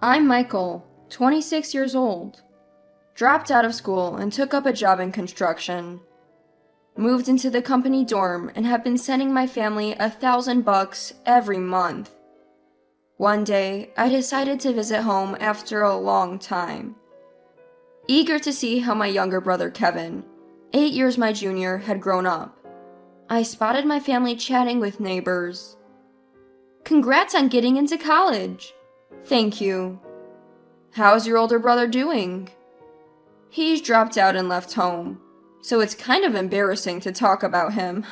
I'm Michael, 26 years old. Dropped out of school and took up a job in construction. Moved into the company dorm and have been sending my family $1,000 every month. One day, I decided to visit home after a long time. Eager to see how my younger brother Kevin, 8 years my junior, had grown up, I spotted my family chatting with neighbors. "Congrats on getting into college." "Thank you." "How's your older brother doing?" "He's dropped out and left home, so it's kind of embarrassing to talk about him."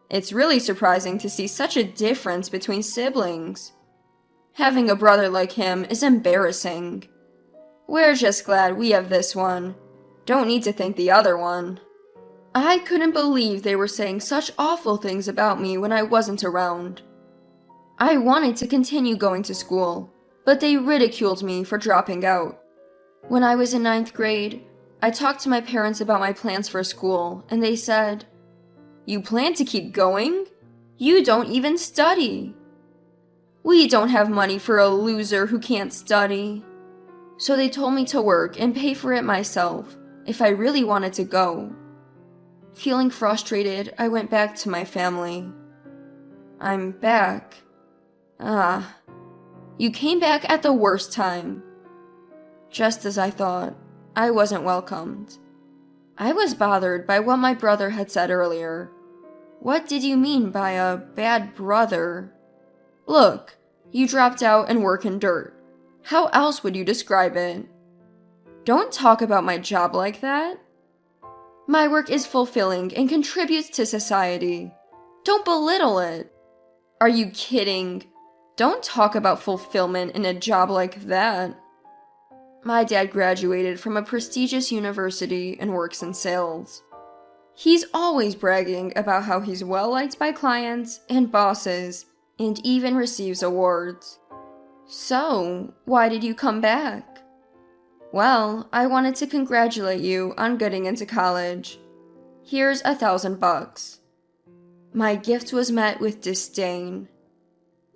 "It's really surprising to see such a difference between siblings. Having a brother like him is embarrassing. We're just glad we have this one. Don't need to thank the other one." I couldn't believe they were saying such awful things about me when I wasn't around. I wanted to continue going to school, but they ridiculed me for dropping out. When I was in 9th grade, I talked to my parents about my plans for school, and they said, "You plan to keep going? You don't even study." "We don't have money for a loser who can't study." So they told me to work and pay for it myself if I really wanted to go. Feeling frustrated, I went back to my family. "I'm back." "Ah, you came back at the worst time." Just as I thought, I wasn't welcomed. I was bothered by what my brother had said earlier. "What did you mean by a bad brother?" "Look, you dropped out and work in dirt. How else would you describe it?" "Don't talk about my job like that." "My work is fulfilling and contributes to society. Don't belittle it." "Are you kidding? Don't talk about fulfillment in a job like that." My dad graduated from a prestigious university and works in sales. He's always bragging about how he's well liked by clients and bosses and even receives awards. "So, why did you come back?" "Well, I wanted to congratulate you on getting into college. Here's $1,000. My gift was met with disdain.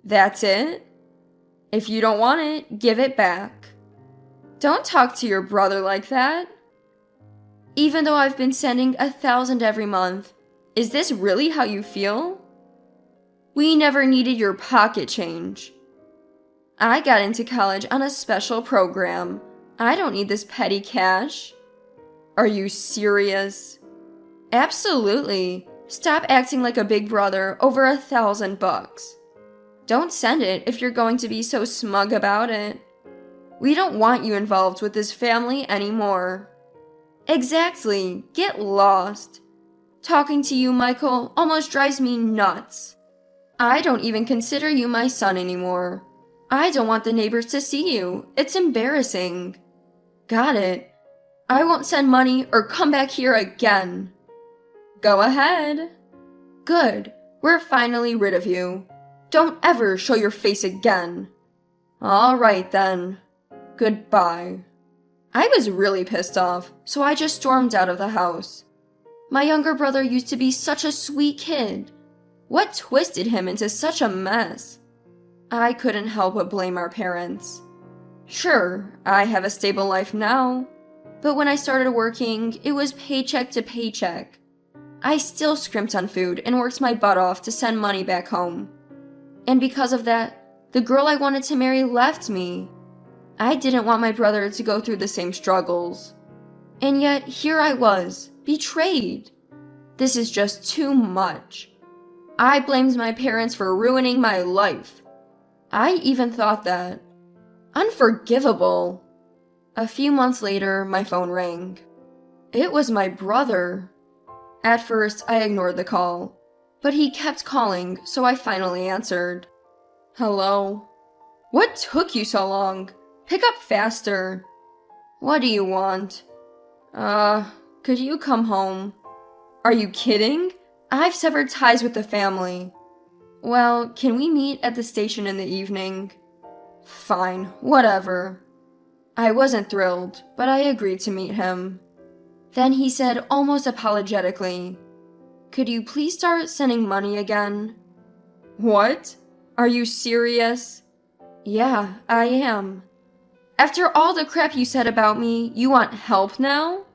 "That's it? If you don't want it, give it back." "Don't talk to your brother like that." "Even though I've been sending $1,000 every month, is this really how you feel?" "We never needed your pocket change." "I got into college on a special program. I don't need this petty cash." "Are you serious?" "Absolutely. Stop acting like a big brother over $1,000. Don't send it if you're going to be so smug about it. We don't want you involved with this family anymore." "Exactly. Get lost. Talking to you, Michael, almost drives me nuts. I don't even consider you my son anymore. I don't want the neighbors to see you. It's embarrassing." "Got it. I won't send money or come back here again." "Go ahead." "Good. We're finally rid of you. Don't ever show your face again." "All right then. Goodbye." I was really pissed off, so I just stormed out of the house. My younger brother used to be such a sweet kid. What twisted him into such a mess? I couldn't help but blame our parents. Sure, I have a stable life now, but when I started working, it was paycheck to paycheck. I still scrimped on food and worked my butt off to send money back home. And because of that, the girl I wanted to marry left me. I didn't want my brother to go through the same struggles. And yet, here I was, betrayed. This is just too much. I blamed my parents for ruining my life. I even thought that. Unforgivable. A few months later, my phone rang. It was my brother. At first, I ignored the call, but he kept calling, so I finally answered. "Hello?" "What took you so long? Pick up faster." "What do you want?" Could you come home?" "Are you kidding? I've severed ties with the family." "Well, can we meet at the station in the evening?" "Fine, whatever." I wasn't thrilled, but I agreed to meet him. Then he said almost apologetically, "Could you please start sending money again?" "What? Are you serious?" Yeah, I am. After all the crap you said about me, you want help now?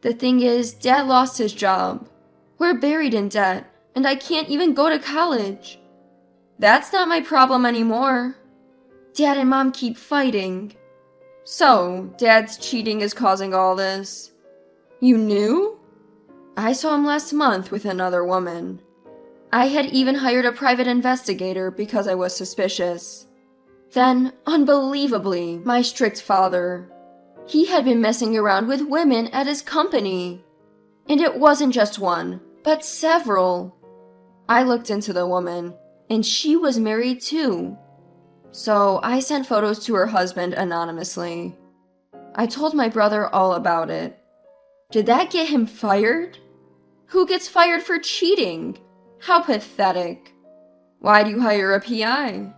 The thing is, Dad lost his job. We're buried in debt, and I can't even go to college. That's not my problem anymore. Dad and Mom keep fighting. So, Dad's cheating is causing all this. You knew? I saw him last month with another woman. I had even hired a private investigator because I was suspicious. Then, unbelievably, my strict father. He had been messing around with women at his company. And it wasn't just one, but several. I looked into the woman, and she was married too. So I sent photos to her husband anonymously. I told my brother all about it. Did that get him fired? Who gets fired for cheating? How pathetic. Why do you hire a PI?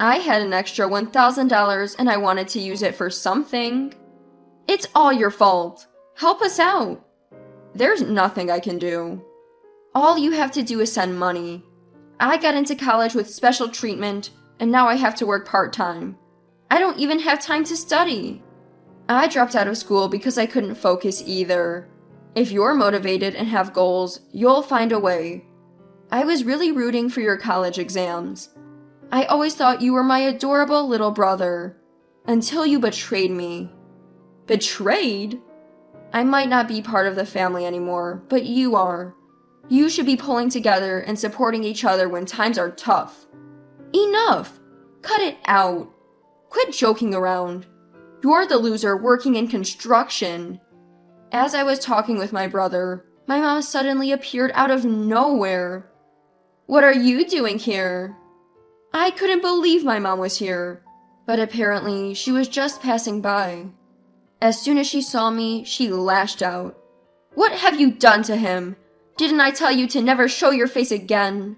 I had an extra $1,000 and I wanted to use it for something. It's all your fault. Help us out. There's nothing I can do. All you have to do is send money. I got into college with special treatment, and now I have to work part-time. I don't even have time to study. I dropped out of school because I couldn't focus either. If you're motivated and have goals, you'll find a way. I was really rooting for your college exams. I always thought you were my adorable little brother. Until you betrayed me. Betrayed? I might not be part of the family anymore, but you are. You should be pulling together and supporting each other when times are tough. Enough! Cut it out. Quit joking around. You're the loser working in construction. As I was talking with my brother, my mom suddenly appeared out of nowhere. What are you doing here? I couldn't believe my mom was here, but apparently she was just passing by. As soon as she saw me, she lashed out. What have you done to him? Didn't I tell you to never show your face again?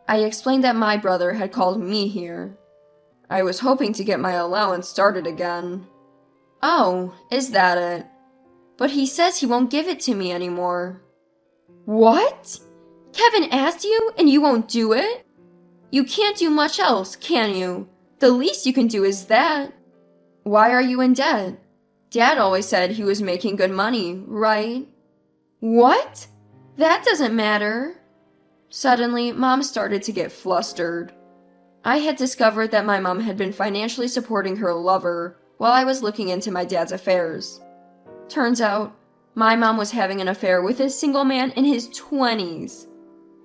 I explained that my brother had called me here. I was hoping to get my allowance started again. Oh, is that it? But he says he won't give it to me anymore. What? Kevin asked you and you won't do it? You can't do much else, can you? The least you can do is that. Why are you in debt? Dad always said he was making good money, right? What? That doesn't matter. Suddenly, Mom started to get flustered. I had discovered that my mom had been financially supporting her lover while I was looking into my dad's affairs. Turns out, my mom was having an affair with a single man in his 20s.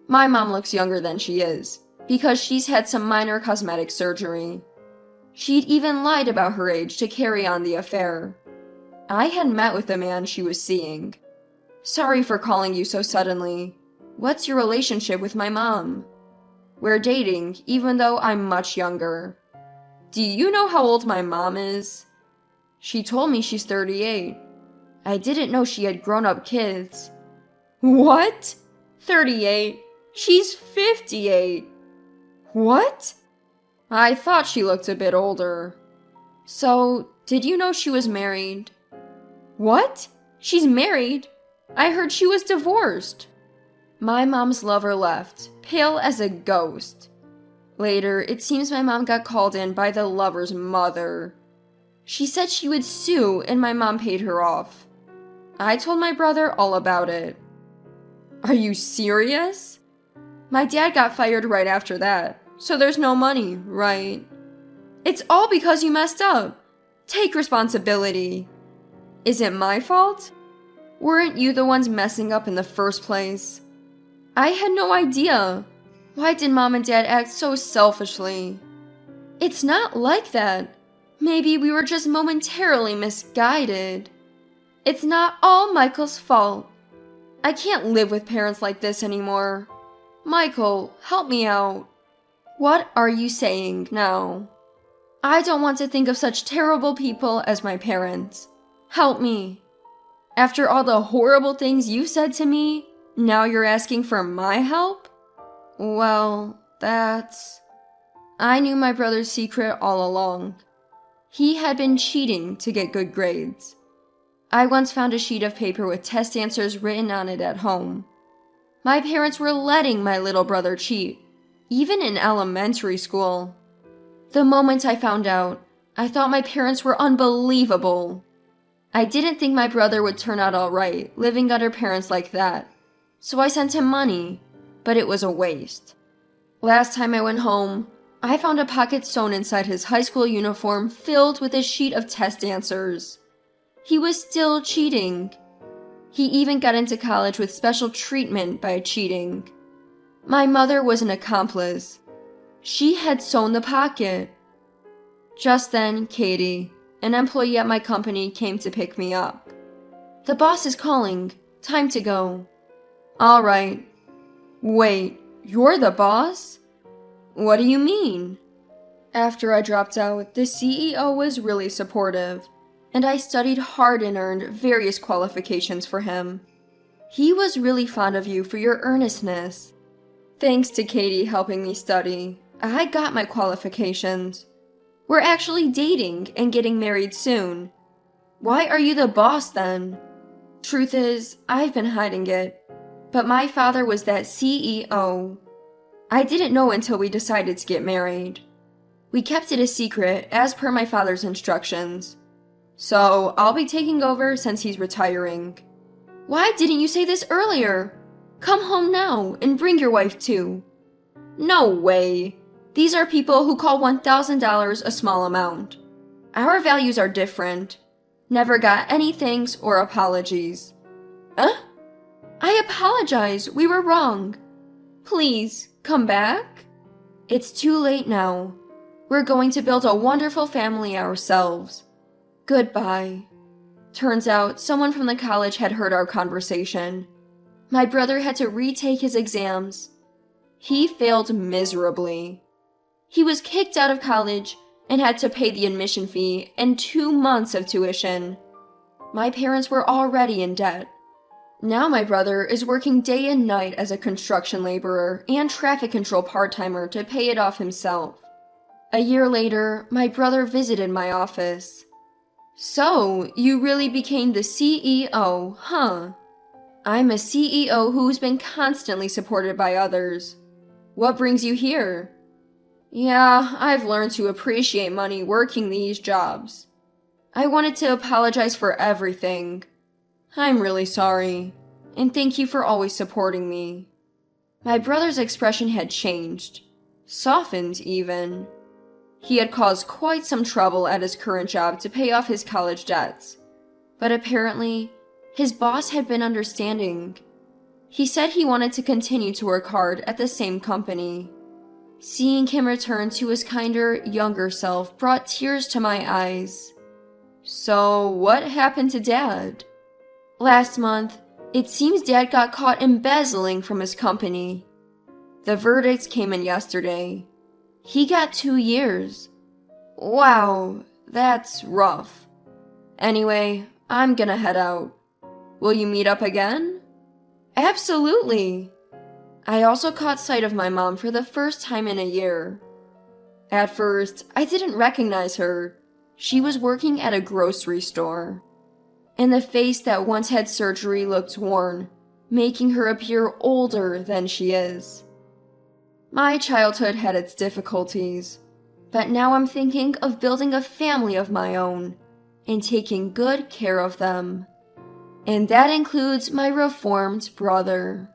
My mom looks younger than she is, because she's had some minor cosmetic surgery. She'd even lied about her age to carry on the affair. I had met with the man she was seeing. Sorry for calling you so suddenly. What's your relationship with my mom? We're dating, even though I'm much younger. Do you know how old my mom is? She told me she's 38. I didn't know she had grown-up kids. What? 38? She's 58. What? I thought she looked a bit older. So, did you know she was married? What? She's married? I heard she was divorced. My mom's lover left, pale as a ghost. Later, it seems my mom got called in by the lover's mother. She said she would sue and my mom paid her off. I told my brother all about it. Are you serious? My dad got fired right after that, so there's no money, right? It's all because you messed up. Take responsibility. Is it my fault? Weren't you the ones messing up in the first place? I had no idea. Why did Mom and Dad act so selfishly? It's not like that. Maybe we were just momentarily misguided. It's not all Michael's fault. I can't live with parents like this anymore. Michael, help me out. What are you saying now? I don't want to think of such terrible people as my parents. Help me. After all the horrible things you've said to me, now you're asking for my help? Well, that's... I knew my brother's secret all along. He had been cheating to get good grades. I once found a sheet of paper with test answers written on it at home. My parents were letting my little brother cheat, even in elementary school. The moment I found out, I thought my parents were unbelievable. I didn't think my brother would turn out alright, living under parents like that. So I sent him money, but it was a waste. Last time I went home, I found a pocket sewn inside his high school uniform filled with a sheet of test answers. He was still cheating. He even got into college with special treatment by cheating. My mother was an accomplice. She had sewn the pocket. Just then, Katie, an employee at my company, came to pick me up. The boss is calling. Time to go. All right. Wait, you're the boss? What do you mean? After I dropped out, the CEO was really supportive, and I studied hard and earned various qualifications for him. He was really fond of you for your earnestness. Thanks to Katie helping me study, I got my qualifications. We're actually dating and getting married soon. Why are you the boss then? Truth is, I've been hiding it, but my father was that CEO. I didn't know until we decided to get married. We kept it a secret as per my father's instructions. So I'll be taking over since he's retiring. Why didn't you say this earlier? Come home now and bring your wife too. No way. These are people who call $1,000 a small amount. Our values are different. Never got any thanks or apologies. Huh? I apologize. We were wrong. Please, come back. It's too late now. We're going to build a wonderful family ourselves. Goodbye. Turns out someone from the college had heard our conversation. My brother had to retake his exams. He failed miserably. He was kicked out of college and had to pay the admission fee and 2 months of tuition. My parents were already in debt. Now my brother is working day and night as a construction laborer and traffic control part-timer to pay it off himself. A year later, my brother visited my office. So, you really became the CEO, huh? I'm a CEO who's been constantly supported by others. What brings you here? Yeah, I've learned to appreciate money working these jobs. I wanted to apologize for everything. I'm really sorry, and thank you for always supporting me. My brother's expression had changed, softened even. He had caused quite some trouble at his current job to pay off his college debts, but apparently, his boss had been understanding. He said he wanted to continue to work hard at the same company. Seeing him return to his kinder, younger self brought tears to my eyes. So, what happened to Dad? Last month, it seems Dad got caught embezzling from his company. The verdict came in yesterday. He got 2 years. Wow, that's rough. Anyway, I'm gonna head out. Will you meet up again? Absolutely. I also caught sight of my mom for the first time in a year. At first, I didn't recognize her. She was working at a grocery store. And the face that once had surgery looked worn, making her appear older than she is. My childhood had its difficulties, but now I'm thinking of building a family of my own and taking good care of them. And that includes my reformed brother.